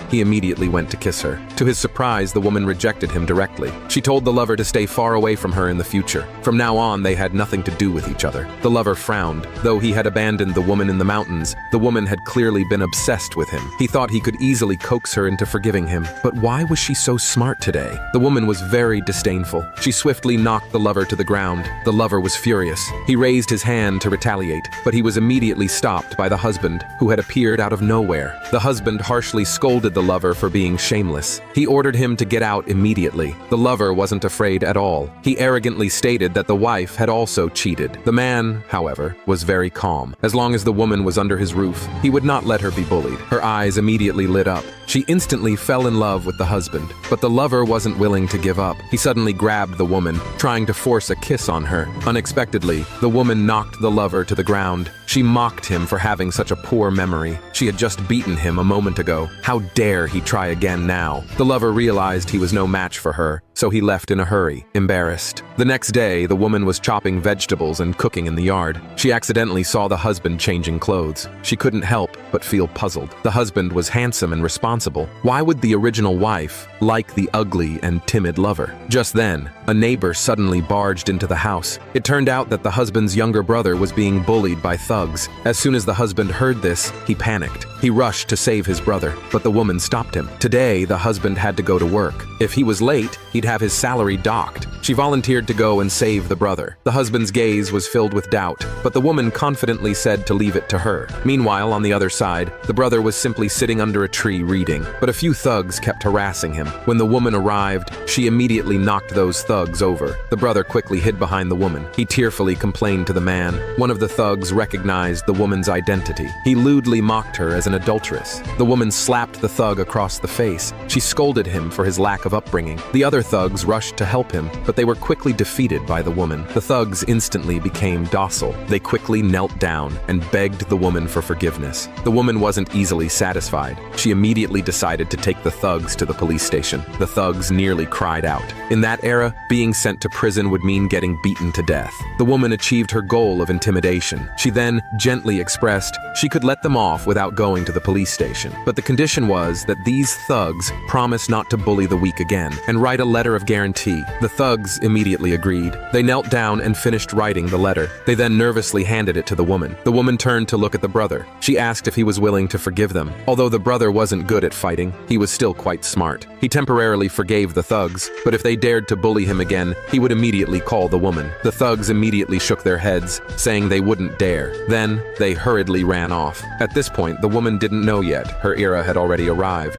He immediately went to kiss her. To his surprise, the woman rejected him directly. She told the lover to stay far away from her in the future. From now on, they had nothing to do with each other. The lover frowned. Though he had abandoned the woman in the mountains, the woman had clearly been obsessed with him. He thought he could easily coax her into forgiving him. But why was she so smart today? The woman was very disdainful. She swiftly knocked the lover to the ground. The lover was furious. He raised his hand to retaliate, but he was immediately stopped by the husband, who had appeared out of nowhere. The husband harshly scolded the lover for being shameless. He ordered him to get out immediately. The lover wasn't afraid at all. He arrogantly stated that the wife had also cheated. The man, however, was very calm. As long as the woman was under his roof, he would not let her be bullied. Her eyes immediately lit up. She instantly fell in love with the husband, but the lover wasn't willing to give up. He suddenly grabbed the woman, trying to force a kiss on her. Unexpectedly, the woman knocked the lover to the ground. She mocked him for having such a poor memory. She had just beaten him a moment ago. How dare he try again now? The lover realized he was no match for her, so he left in a hurry, embarrassed. The next day, the woman was chopping vegetables and cooking in the yard. She accidentally saw the husband changing clothes. She couldn't help but feel puzzled. The husband was handsome and responsible. Why would the original wife like the ugly and timid lover? Just then, a neighbor suddenly barged into the house. It turned out that the husband's younger brother was being bullied by thugs. As soon as the husband heard this, he panicked. He rushed to save his brother, but the woman stopped him. Today, the husband had to go to work. If he was late, he'd have his salary docked. She volunteered to go and save the brother. The husband's gaze was filled with doubt, but the woman confidently said to leave it to her. Meanwhile, on the other side, the brother was simply sitting under a tree reading, but a few thugs kept harassing him. When the woman arrived, she immediately knocked those thugs over. The brother quickly hid behind the woman. He tearfully complained to the man. One of the thugs recognized the woman's identity. He lewdly mocked her as an adulteress. The woman slapped the thug across the face. She scolded him for his lack of upbringing. The other thugs rushed to help him, but they were quickly defeated by the woman. The thugs instantly became docile. They quickly knelt down and begged the woman for forgiveness. The woman wasn't easily satisfied. She immediately decided to take the thugs to the police station. The thugs nearly cried out. In that era, being sent to prison would mean getting beaten to death. The woman achieved her goal of intimidation. She then gently expressed she could let them off without going to the police station. But the condition was that these thugs promise not to bully the weak again and write a letter of guarantee. The thugs immediately agreed. They knelt down and finished writing the letter. They then nervously handed it to the woman. The woman turned to look at the brother. She asked if he was willing to forgive them. Although the brother wasn't good at fighting, he was still quite smart. He temporarily forgave the thugs, but if they dared to bully him again, he would immediately call the woman. The thugs immediately shook their heads, saying they wouldn't dare. Then, they hurriedly ran off. At this point, the woman didn't know yet. Her era had already arrived.